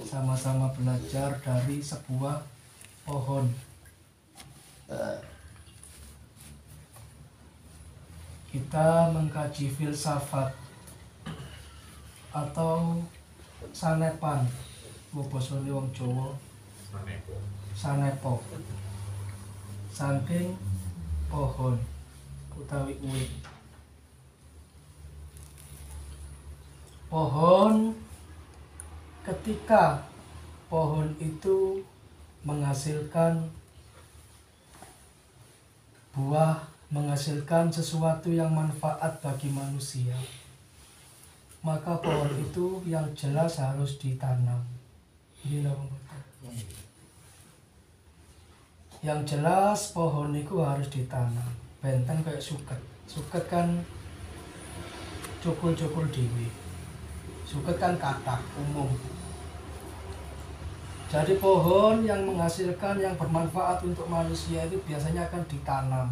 sama-sama belajar dari sebuah pohon. Kita mengkaji filsafat atau sanepan, bosone wong Jawa, sanepo, saking pohon utawi uwit. Pohon, ketika pohon itu menghasilkan buah, menghasilkan sesuatu yang manfaat bagi manusia, maka pohon itu yang jelas harus ditanam. Yang jelas pohon itu harus ditanam. Benteng kayak suket. Suket kan cukul-cukul dewi. Suket kan kathah umum. Jadi pohon yang menghasilkan, yang bermanfaat untuk manusia itu biasanya akan ditanam.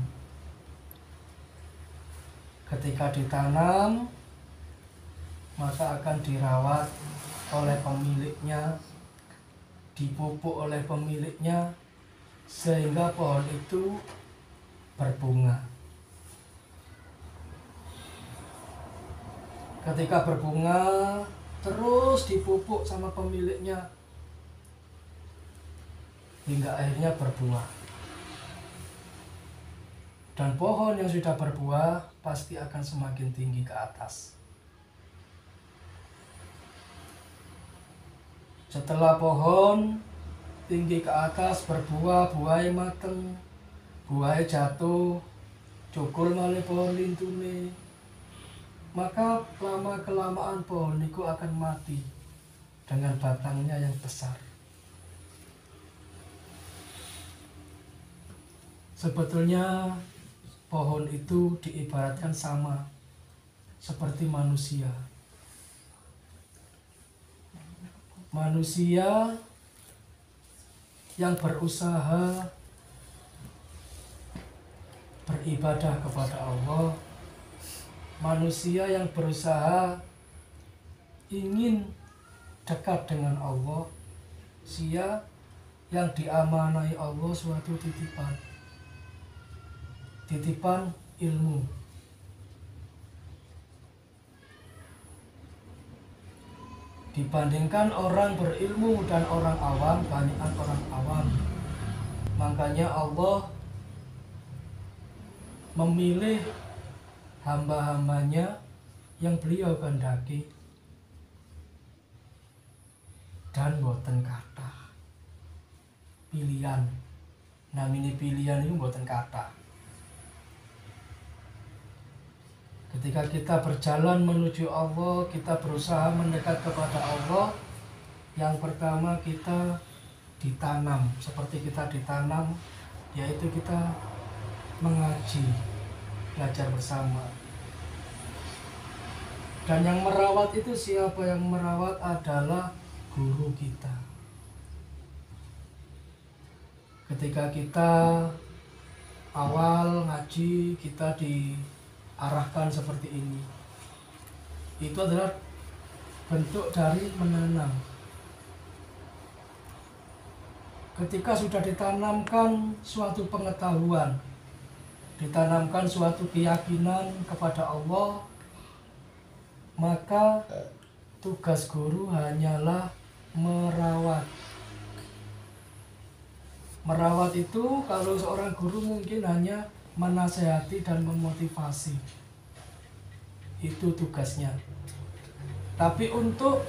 Ketika ditanam, maka akan dirawat oleh pemiliknya, dipupuk oleh pemiliknya, sehingga pohon itu berbunga. Ketika berbunga, terus dipupuk sama pemiliknya, hingga akhirnya berbuah. Dan pohon yang sudah berbuah pasti akan semakin tinggi ke atas. Setelah pohon tinggi ke atas berbuah, buahnya mateng, buahnya jatuh, cukul malih pohon lintune, maka lama-kelamaan pohon itu akan mati dengan batangnya yang besar. Sebetulnya pohon itu diibaratkan sama seperti manusia. Manusia yang berusaha beribadah kepada Allah, manusia yang berusaha ingin dekat dengan Allah, sia yang diamanai Allah suatu titipan ilmu. Dibandingkan orang berilmu dan orang awam, banyakan orang awam. Makanya Allah memilih hamba-hambanya yang beliau kehendaki dan boten kathah pilihan. Namine pilihan itu boten kathah. Ketika kita berjalan menuju Allah, kita berusaha mendekat kepada Allah, yang pertama kita ditanam. Seperti kita ditanam, yaitu kita mengaji, belajar bersama. Dan yang merawat itu siapa? Yang merawat adalah guru kita. Ketika kita awal ngaji, kita diarahkan seperti ini. Itu adalah bentuk dari menanam. Ketika sudah ditanamkan suatu pengetahuan, ditanamkan suatu keyakinan kepada Allah, maka tugas guru hanyalah merawat. Merawat itu kalau seorang guru mungkin hanya menasehati dan memotivasi. Itu tugasnya. Tapi untuk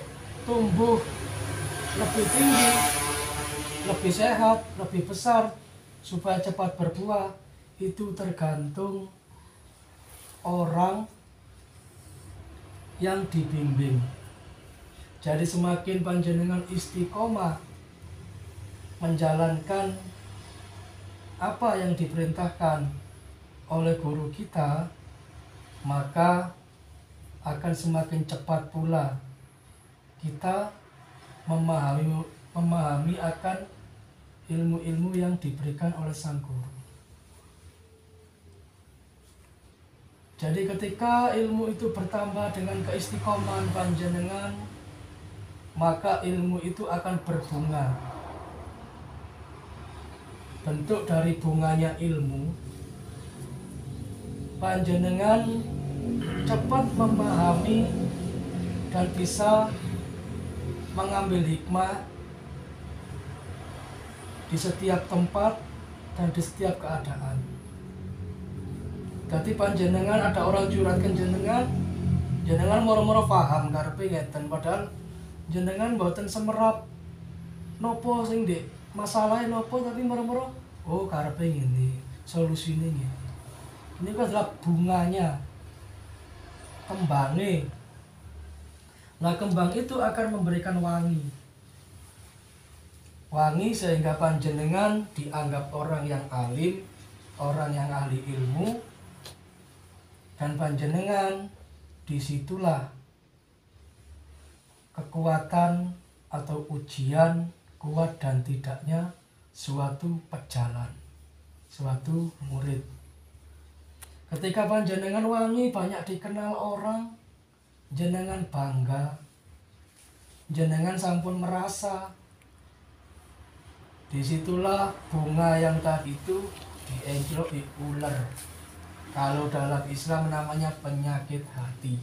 tumbuh lebih tinggi, lebih sehat, lebih besar, supaya cepat berbuah, itu tergantung orang yang dibimbing. Jadi semakin panjenengan istiqomah menjalankan apa yang diperintahkan oleh guru kita, maka akan semakin cepat pula kita memahami akan ilmu-ilmu yang diberikan oleh sang guru. Jadi ketika ilmu itu bertambah dengan keistiqomahan panjenengan, maka ilmu itu akan berbunga. Bentuk dari bunganya ilmu, panjenengan cepat memahami dan bisa mengambil hikmah di setiap tempat dan di setiap keadaan. Jadi panjenengan ada orang curhatkan jenengan moro-moro paham karepe ngeten, padahal jenengan mboten semerap nopo sing ndek masalahe nopo, tapi moro-moro oh karepe ngene, solusine ngene. Ini adalah bunganya, kembangnya. Nah, kembang itu akan memberikan wangi. Wangi sehingga panjenengan dianggap orang yang alim, orang yang ahli ilmu, dan panjenengan disitulah kekuatan atau ujian kuat dan tidaknya suatu pejalan, suatu murid. Ketika panjenengan wangi banyak dikenal orang, jenengan bangga, jenengan sampun merasa. Disitulah bunga yang tadi itu diencloki ular. Kalau dalam Islam namanya penyakit hati.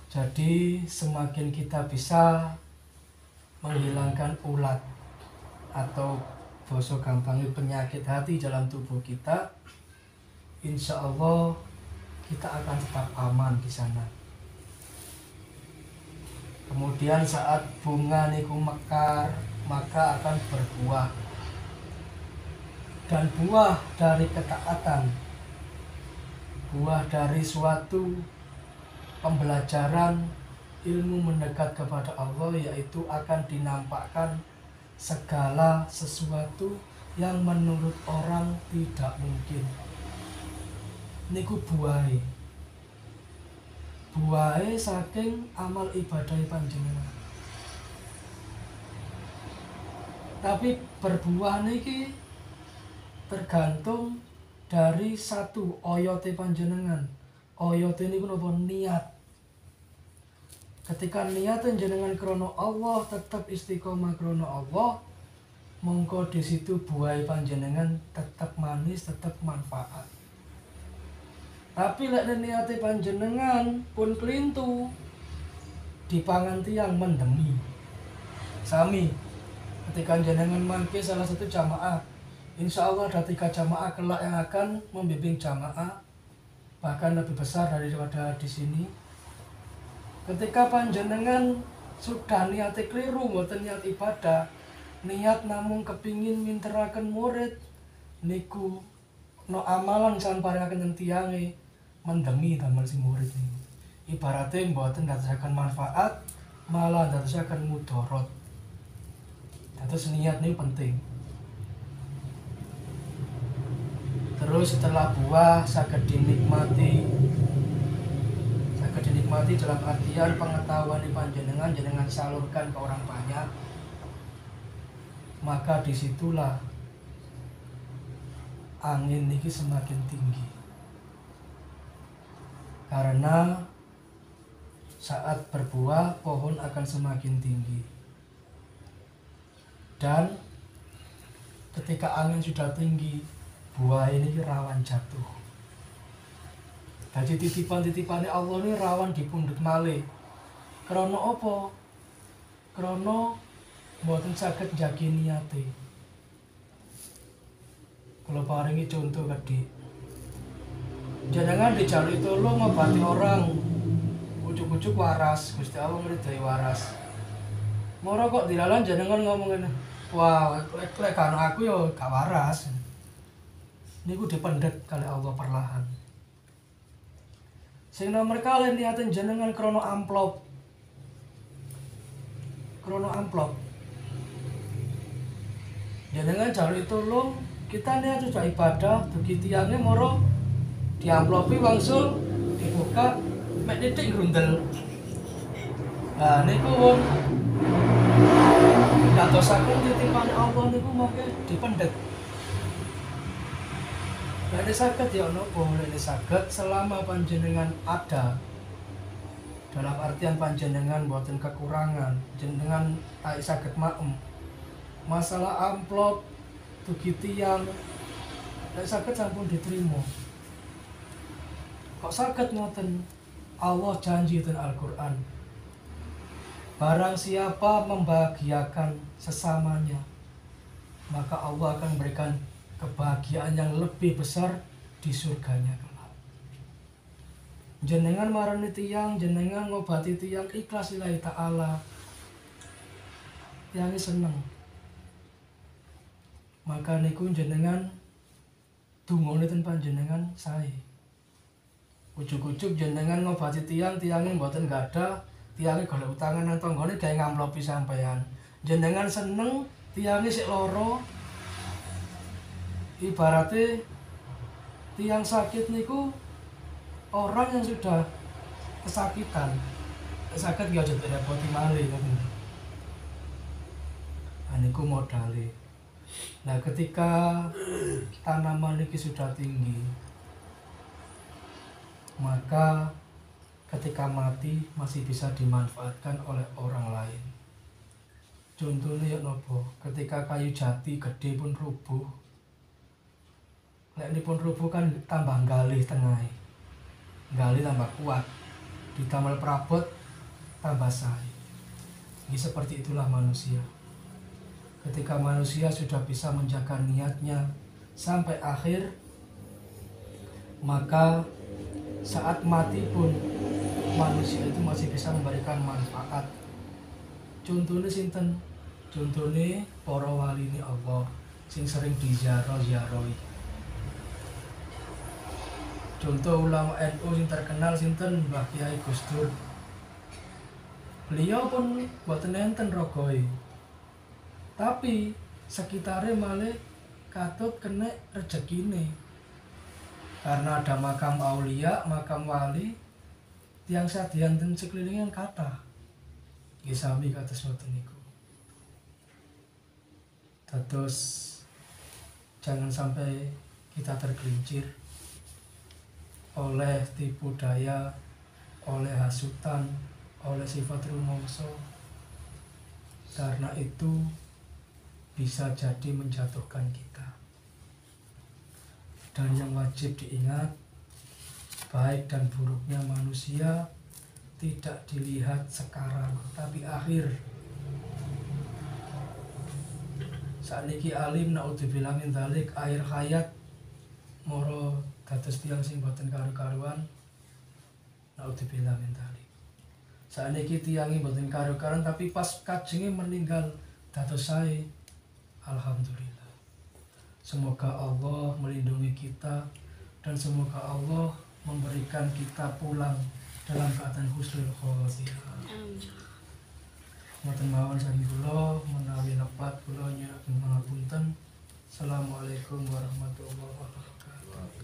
Jadi semakin kita bisa menghilangkan ulat atau basa gampangnya penyakit hati dalam tubuh kita, insya Allah kita akan tetap aman di sana. Kemudian saat bunga niku mekar, maka akan berbuah. Dan buah dari ketaatan, buah dari suatu pembelajaran ilmu mendekat kepada Allah, yaitu akan dinampakkan segala sesuatu yang menurut orang tidak mungkin. Niku buahe saking amal ibadah panjenengan. Tapi berbuah niki tergantung dari satu oyote panjenengan. Oyote niku napa? Niat. Ketika niat panjenengan krana Allah, tetap istiqomah krana Allah, mongko di situ buah panjenengan tetap manis, tetap manfaat. Tapi lek niate panjenengan pun klintu, dipangan tiang mendemi. Sami ketika jenengan mangke salah satu jamaah, insya Allah ada 3 jamaah kelak yang akan membimbing jamaah bahkan lebih besar daripada di sini. Ketika panjenengan sudah niate keliru, mboten niat ibadah, niat namung kepingin minteraken murid, niku no amalan san paringaken tiyange mendemi damel si murid niku. Ibaratnya mboten ndadosaken manfaat, malah ndadosaken mudarat. Dados niat niku penting. Terus setelah buah saged dinikmati dalam artian pengetahuan di panjenengan, jenengan salurkan ke orang banyak, maka disitulah angin niki semakin tinggi. Karena saat berbuah pohon akan semakin tinggi, dan ketika angin sudah tinggi, buah ini rawan jatuh. Jadi titipan-titipannya Allah ini rawan dipundhut malih. Krana apa? Krana mboten saged njagi niate. Kula paringi contoh kedhik. Jenengan dijaluk tolong ngobati orang, ujuk-ujuk waras, Gusti Allah ngridhai waras. Moro kok dilalan jenengan ngomong ngene, wah lek kan aku yo gak waras. Niku dipendhet kali Allah perlahan. Sing nomor kalih niaten jenengan krono amplop. Jenengan jaluk tolong, kita niat sudah ibadah, dugi tiangnya moro diamplopi wangsul dibuka mek titik grundel. Nah niku wong dadosaken titipan Allah niku mangke dipendhet. Lek saged ya napa, lek saged selama panjenengan ada, dalam artian panjenengan boten kekurangan, jenengan tak saged maem. Masalah amplop tugi tiyang lek saged sampun diterima. Kok saged ngoten? Allah janji ten Al-Qur'an. Barang siapa membahagiakan sesamanya, maka Allah akan memberikan kebahagiaan yang lebih besar di surganya kelak. Jenengan marani tiyang, jenengan ngobati tiyang ikhlas lillahi ta'ala, tiyange seneng. Maka niku jenengan dungane ten panjenengan sae. Ujug-ujug jenengan ngobati tiyang, tiyange mboten gadah, tiyange golek utangan nang tanggane gawe ngamplopi sampean. Jenengan seneng, tiyange sik lara. Ibaratnya tiang sakit niku orang yang sudah kesakitan, sakit gak aja repoti malih ngoten. Niku modale. Nah, ketika tanaman niki sudah tinggi, maka ketika mati masih bisa dimanfaatkan oleh orang lain. Contohnya ya nopo, ketika kayu jati gede pun rubuh, lek nipun rubuh kan tambah galih tengah, galih tambah kuat, ditambah perabot tambah sae. Ini seperti itulah manusia. Ketika manusia sudah bisa menjaga niatnya sampai akhir, maka saat mati pun manusia itu masih bisa memberikan manfaat. Contohnya sinten? Contohnya para wali ini Allah sing sering diziarah-ziarahi. Contoh ulama NU yang terkenal sinten Mbah Kyai Gus Dur. Beliau pun boten enten rogoi, tapi sekitarnya malah katut kena rezekine. Karena ada makam aulia, makam wali, tiang sadian ten sekelilingan kata. Nggih sami kados ngoten niku. Terus jangan sampai kita tergelincir oleh tipu daya, oleh hasutan, oleh sifat rumangsa. Karena itu bisa jadi menjatuhkan kita. Dan yang wajib diingat, baik dan buruknya manusia tidak dilihat sekarang, tapi akhir. Saniki alim naudzubillah min dzalik, akhir hayat moro dados tiyang sing boten karu-karuan, naudzubillah min dzalik. Saniki tiyange boten karu-karuan tapi pas kajenge meninggal dados sae, alhamdulillah. Semoga Allah melindungi kita dan semoga Allah memberikan kita pulang dalam keadaan husnul khotimah. Ngoten mawon saking kula menawi lepat kula nyuwun pangapunten. Assalamualaikum warahmatullahi wabarakatuh.